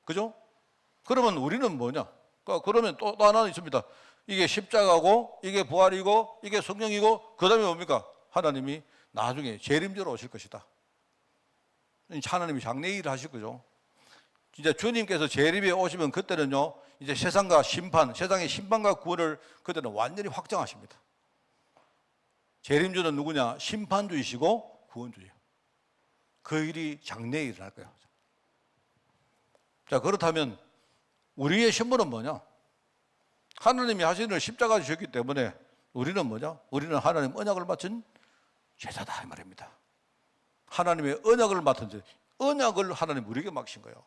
그죠? 그러면 우리는 뭐냐? 그러면 또 하나 있습니다. 이게 십자가고 이게 부활이고 이게 성령이고 그 다음에 뭡니까? 하나님이 나중에 재림주로 오실 것이다. 하나님이 장래 일을 하실 거죠. 진짜 주님께서 재림에 오시면 그때는요 이제 세상과 심판, 세상의 심판과 구원을 그때는 완전히 확정하십니다. 재림주는 누구냐? 심판주이시고 구원주예요. 그 일이 장래에 일어날 거예요. 자, 그렇다면 우리의 신분은 뭐냐? 하나님이 하시는 일을 십자가 주셨기 때문에 우리는 뭐냐? 우리는 하나님 언약을 맡은 제자다 이 말입니다. 하나님의 언약을 맡은 제 언약을 하나님 우리에게 맡기신 거예요.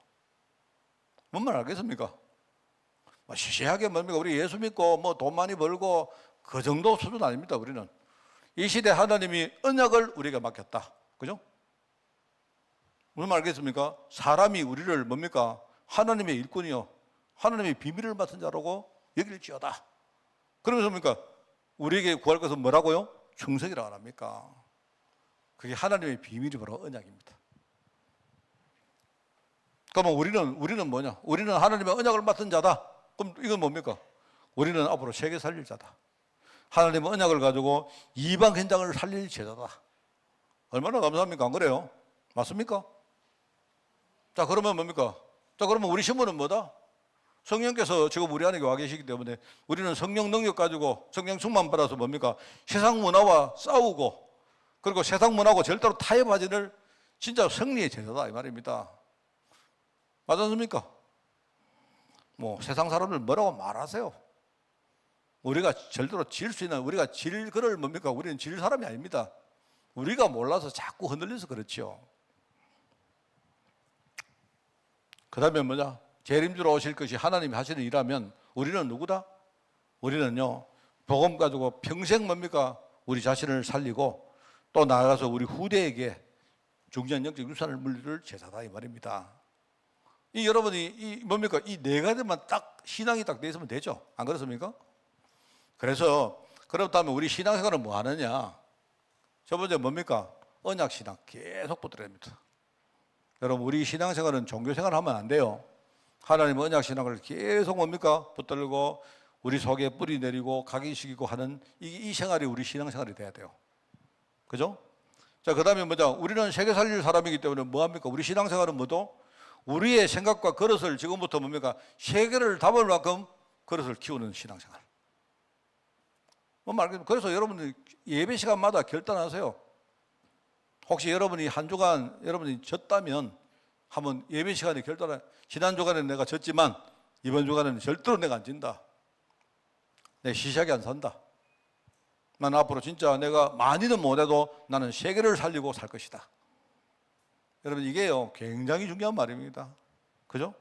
뭔 말 알겠습니까? 시시하게 뭡니까? 우리 예수 믿고 뭐 돈 많이 벌고 그 정도 수준 아닙니다. 우리는 이 시대 하나님이 언약을 우리에게 맡겼다. 그죠? 무슨 말 알겠습니까? 사람이 우리를 뭡니까? 하나님의 일꾼이요 하나님의 비밀을 맡은 자라고 여길지어다. 그러면서 뭡니까? 우리에게 구할 것은 뭐라고요? 충성이라고 안 합니까? 그게 하나님의 비밀이 바로 언약입니다. 그러면 우리는 뭐냐? 우리는 하나님의 언약을 맡은 자다. 그럼 이건 뭡니까? 우리는 앞으로 세계 살릴 자다. 하나님의 언약을 가지고 이방 현장을 살릴 제자다. 얼마나 감사합니까? 안 그래요? 맞습니까? 자, 그러면 뭡니까? 자, 그러면 우리 신분은 뭐다? 성령께서 지금 우리 안에 와 계시기 때문에 우리는 성령 능력 가지고 성령 충만 받아서 뭡니까? 세상 문화와 싸우고 그리고 세상 문화하고 절대로 타협하지 않을 진짜 승리의 제자다 이 말입니다. 맞지 않습니까? 뭐 세상 사람들 뭐라고 말하세요? 우리가 절대로 질 수 있는 우리가 질 그럴 뭡니까? 우리는 질 사람이 아닙니다. 우리가 몰라서 자꾸 흔들려서 그렇죠. 그 다음에 뭐냐? 재림주로 오실 것이 하나님이 하시는 일이라면 우리는 누구다? 우리는요 복음 가지고 평생 뭡니까? 우리 자신을 살리고 또 나아가서 우리 후대에게 중요한 영적 유산을 물릴 제자다 이 말입니다. 이 여러분이 이 뭡니까? 이 네 가지만 딱 신앙이 딱 돼 있으면 되죠. 안 그렇습니까? 그래서 그렇다면 우리 신앙생활은 뭐 하느냐? 첫 번째 뭡니까? 언약 신앙 계속 붙들어야 됩니다. 여러분 우리 신앙생활은 종교생활 하면 안 돼요. 하나님 언약 신앙을 계속 뭡니까? 붙들고 우리 속에 뿌리 내리고 각인시키고 하는 이 생활이 우리 신앙생활이 돼야 돼요. 그죠? 자, 그 다음에 뭐냐? 우리는 세계 살릴 사람이기 때문에 뭐합니까? 우리 신앙생활은 뭐도? 우리의 생각과 그릇을 지금부터 뭡니까? 세계를 담을 만큼 그릇을 키우는 신앙생활. 뭐 말하자면 그래서 여러분들 예배 시간마다 결단하세요. 혹시 여러분이 한 주간 여러분이 졌다면 한번 예배 시간에 결단해. 지난 주간에 내가 졌지만 이번 주간에는 절대로 내가 안 진다. 내 시시하게 안 산다. 난 앞으로 진짜 내가 많이는 못해도 나는 세계를 살리고 살 것이다. 여러분 이게요 굉장히 중요한 말입니다. 그죠?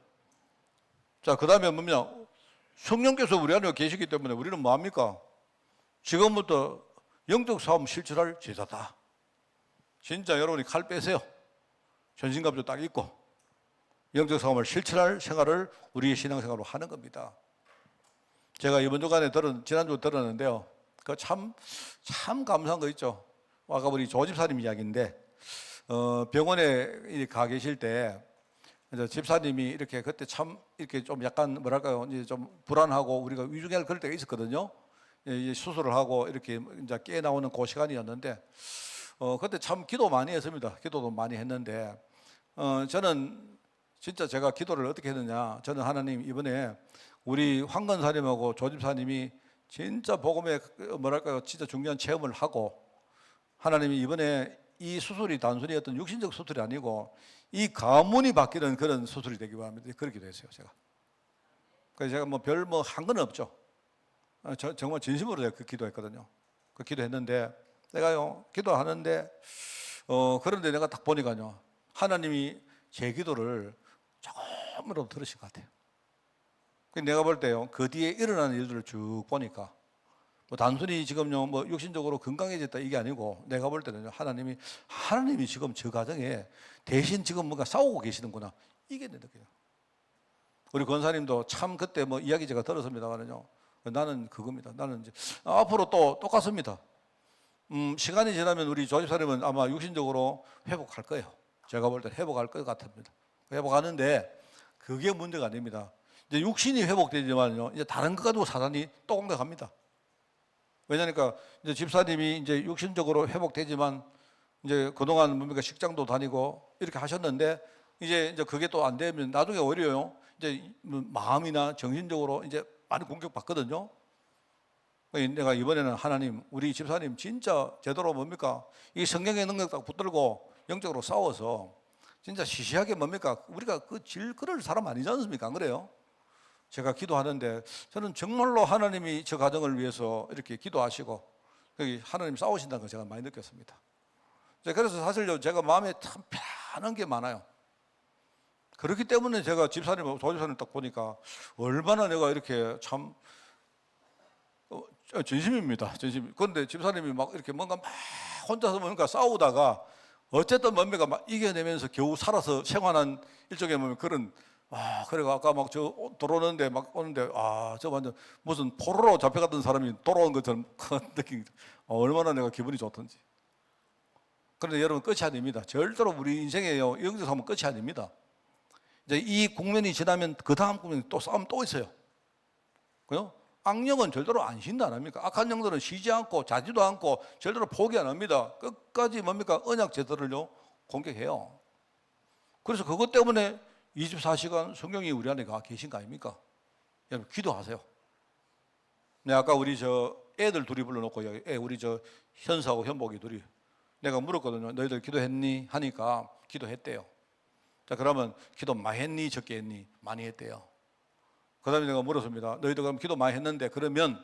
자, 그 다음에 뭐냐? 성령께서 우리 안에 계시기 때문에 우리는 뭐합니까? 지금부터 영적 싸움 실천할 제자다. 진짜 여러분이 칼 빼세요. 전신갑주 딱 입고 영적 싸움을 실천할 생활을 우리의 신앙생활로 하는 겁니다. 제가 이번 주간에 지난주 들었는데요. 그 참 감사한 거 있죠. 아까 우리 조 집사님 이야기인데, 병원에 가 계실 때, 집사님이 이렇게 그때 참 이렇게 좀 약간 뭐랄까요, 이제 좀 불안하고 우리가 위중할 그럴 때가 있었거든요. 수술을 하고 이렇게 이제 깨 나오는 그 시간이었는데, 그때 참 기도 많이 했습니다. 기도도 많이 했는데, 저는 진짜 제가 기도를 어떻게 했느냐. 저는 하나님 이번에 우리 황건사님하고 조집사님이 진짜 복음에 뭐랄까요, 진짜 중요한 체험을 하고 하나님이 이번에 이 수술이 단순히 어떤 육신적 수술이 아니고 이 가문이 바뀌는 그런 수술이 되기 바랍니다. 그렇게 됐어요, 제가. 그래서 제가 뭐 별 뭐 한 건 없죠. 정말 진심으로 제가 그 기도했거든요. 그 기도했는데 내가요 기도하는데 그런데 내가 딱 보니까요 하나님이 제 기도를 조금이라도 들으신 것 같아요. 내가 볼 때요 그 뒤에 일어나는 일들을 쭉 보니까 뭐 단순히 지금요 뭐 육신적으로 건강해졌다 이게 아니고 내가 볼 때는요 하나님이 지금 저 가정에 대신 지금 뭔가 싸우고 계시는구나 이게 내 느껴요. 우리 권사님도 참 그때 뭐 이야기 제가 들었습니다만요 나는 그겁니다. 나는 이제 앞으로 또 똑같습니다. 시간이 지나면 우리 조집사님은 아마 육신적으로 회복할 거예요. 제가 볼 때 회복할 것 같습니다. 회복하는데 그게 문제가 아닙니다. 이제 육신이 회복되지만요, 이제 다른 것 가지고 사단이 또 공격합니다. 왜냐니까 이제 집사님이 이제 육신적으로 회복되지만 이제 그동안 뭡니까 식장도 다니고 이렇게 하셨는데 이제 그게 또 안 되면 나중에 오히려요 이제 마음이나 정신적으로 이제 많이 공격받거든요. 내가 이번에는 하나님, 우리 집사님 진짜 제대로 뭡니까 이 성경의 능력 딱 붙들고 영적으로 싸워서 진짜 시시하게 뭡니까 우리가 그 그럴 사람 아니지 않습니까? 안 그래요? 제가 기도하는데 저는 정말로 하나님이 저 가정을 위해서 이렇게 기도하시고 하나님 싸우신다는 걸 제가 많이 느꼈습니다. 그래서 사실 제가 마음에 참 편한 게 많아요. 그렇기 때문에 제가 집사님, 조집사님 딱 보니까 얼마나 내가 이렇게 참 진심입니다. 진심. 그런데 집사님이 막 이렇게 뭔가 막 혼자서 뭔가 싸우다가 어쨌든 뭡니까 막 이겨내면서 겨우 살아서 생활한 일종의 뭐 그런 그래가 아까 막 저 들어오는데 막 오는데 저 완전 무슨 포로로 잡혀갔던 사람이 돌아온 것처럼 느낌. 얼마나 내가 기분이 좋던지. 그런데 여러분 끝이 아닙니다. 절대로 우리 인생에요 영적 싸움은 끝이 아닙니다. 이제 이 국면이 지나면 그 다음 국면이 또 싸움 또 있어요. 그죠? 악령은 절대로 안 쉰다 안 합니까? 악한 영들은 쉬지 않고 자지도 않고 절대로 포기 안 합니다. 끝까지 뭡니까 언약 제도를요 공격해요. 그래서 그것 때문에 24시간 성령이 우리 안에 가 계신 거 아닙니까? 여러분 기도하세요. 네, 아까 우리 저 애들 둘이 불러놓고 우리 저 현수하고 현복이 둘이 내가 물었거든요. 너희들 기도했니? 하니까 기도했대요. 자, 그러면 기도 많이 했니? 적게 했니? 많이 했대요. 그 다음에 내가 물었습니다. 너희들 그럼 기도 많이 했는데 그러면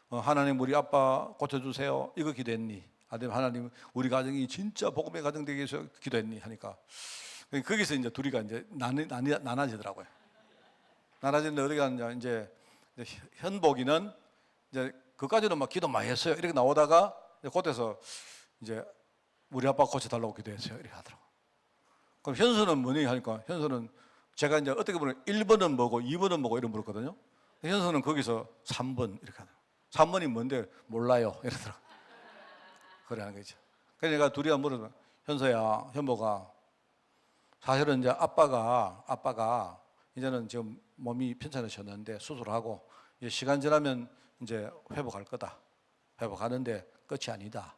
하나님 우리 아빠 고쳐주세요. 이거 기도했니? 아니면 하나님 우리 가정이 진짜 복음의 가정 되기 위해서 기도했니? 하니까 거기서 이제 둘이가 이제 나눠지더라고요. 나눠지는데 어디 갔냐? 이제 현복이는 이제 그까지는 막 기도 많이 했어요. 이렇게 나오다가 그때서 이제 우리 아빠 고쳐달라고 기도했어요. 이렇게 하더라고. 그럼 현수는 뭐니? 하니까 현수는 제가 이제 어떻게 보면 1번은 뭐고 2번은 뭐고 이런 물었거든요. 현서는 거기서 3번 이렇게 하는. 3번이 뭔데 몰라요 이러더라고. 그래 하는 거죠. 그러니까 둘이 물어봐. 현서야, 현보가 사실은 이제 아빠가 이제는 지금 몸이 편찮으셨는데 수술하고 이제 시간 지나면 이제 회복할 거다. 회복하는데 끝이 아니다.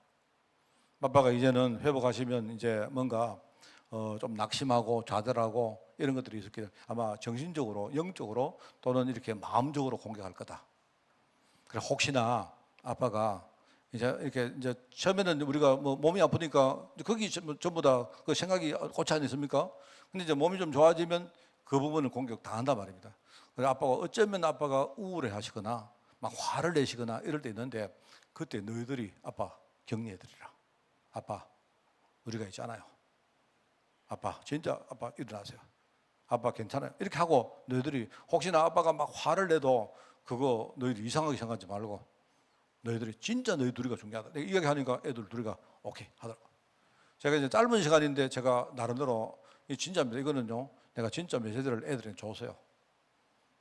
아빠가 이제는 회복하시면 이제 뭔가 좀 낙심하고 좌절하고 이런 것들이 있었기 때문에 아마 정신적으로, 영적으로 또는 이렇게 마음적으로 공격할 거다. 그래 혹시나 아빠가 이제 이렇게 이제 처음에는 우리가 뭐 몸이 아프니까 거기 전부 다 그 생각이 고치 않습니까? 근데 이제 몸이 좀 좋아지면 그 부분을 공격 다 한단 말입니다. 그래서 아빠가 어쩌면 아빠가 우울해 하시거나 막 화를 내시거나 이럴 때 있는데 그때 너희들이 아빠 격려해 드리라. 아빠 우리가 있잖아요. 아빠 진짜 아빠 일어나세요. 아빠 괜찮아요. 이렇게 하고 너희들이 혹시나 아빠가 막 화를 내도 그거 너희들 이상하게 생각하지 말고 너희들이 진짜 너희 둘이가 중요하다. 내가 이야기하니까 애들 둘이가 오케이 하더라고. 제가 이제 짧은 시간인데 제가 나름대로 이 진짜입니다. 이거는요 내가 진짜 메시지를 애들한테 줬어요.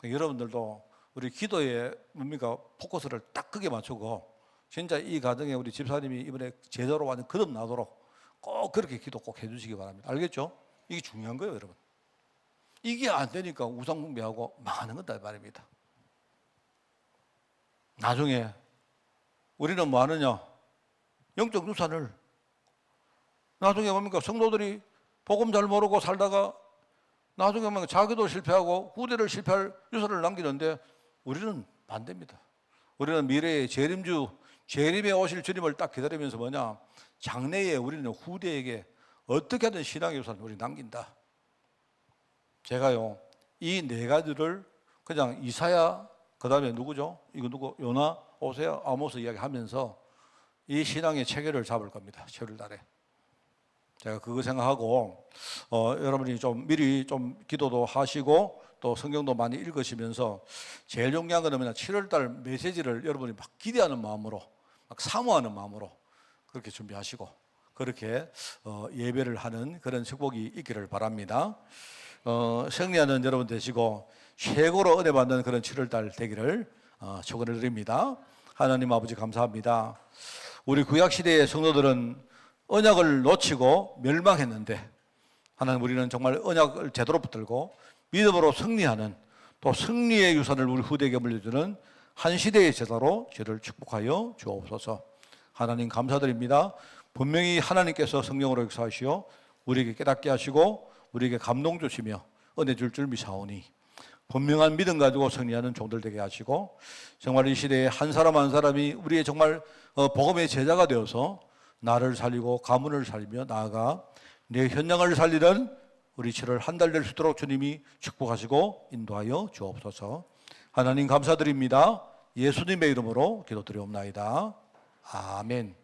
여러분들도 우리 기도에 뭡니까 포커스를 딱 크게 맞추고 진짜 이 가정에 우리 집사님이 이번에 제자로 완전 거듭나도록 꼭 그렇게 기도 꼭 해주시기 바랍니다. 알겠죠? 이게 중요한 거예요, 여러분. 이게 안 되니까 우상숭배하고 망하는 거다 말입니다. 나중에 우리는 뭐 하느냐? 영적 유산을 나중에 뭡니까? 성도들이 복음 잘 모르고 살다가 나중에 뭡니까? 자기도 실패하고 후대를 실패할 유산을 남기는데 우리는 반대입니다. 우리는 미래의 재림에 오실 주님을 딱 기다리면서 뭐냐? 장래에 우리는 후대에게 어떻게 하든 신앙의 유산을 우리 남긴다. 제가요 이 네 가지를 그냥 이사야 그 다음에 누구죠? 이거 누구? 요나, 오세야, 아모스 이야기하면서 이 신앙의 체계를 잡을 겁니다. 7월 달에. 제가 그거 생각하고 여러분이 좀 미리 좀 기도도 하시고 또 성경도 많이 읽으시면서 제일 중요한 건 뭐냐? 7월 달 메시지를 여러분이 막 기대하는 마음으로 막 사모하는 마음으로 그렇게 준비하시고 그렇게 예배를 하는 그런 축복이 있기를 바랍니다. 승리하는 여러분 되시고 최고로 은혜 받는 그런 7월달 되기를 축원드립니다. 하나님 아버지 감사합니다. 우리 구약시대의 성도들은 언약을 놓치고 멸망했는데 하나님 우리는 정말 언약을 제대로 붙들고 믿음으로 승리하는 또 승리의 유산을 우리 후대에게 물려주는 한 시대의 제자로 저를 축복하여 주옵소서. 하나님 감사드립니다. 분명히 하나님께서 성령으로 역사하시어 우리에게 깨닫게 하시고 우리에게 감동 주시며 은혜 줄 미사오니 분명한 믿음 가지고 승리하는 종들 되게 하시고 정말 이 시대에 한 사람 한 사람이 우리의 정말 복음의 제자가 되어서 나를 살리고 가문을 살리며 나아가 내 현장을 살리는 우리 7월 한 달 될 수 있도록 주님이 축복하시고 인도하여 주옵소서. 하나님 감사드립니다. 예수님의 이름으로 기도드리옵나이다. 아멘.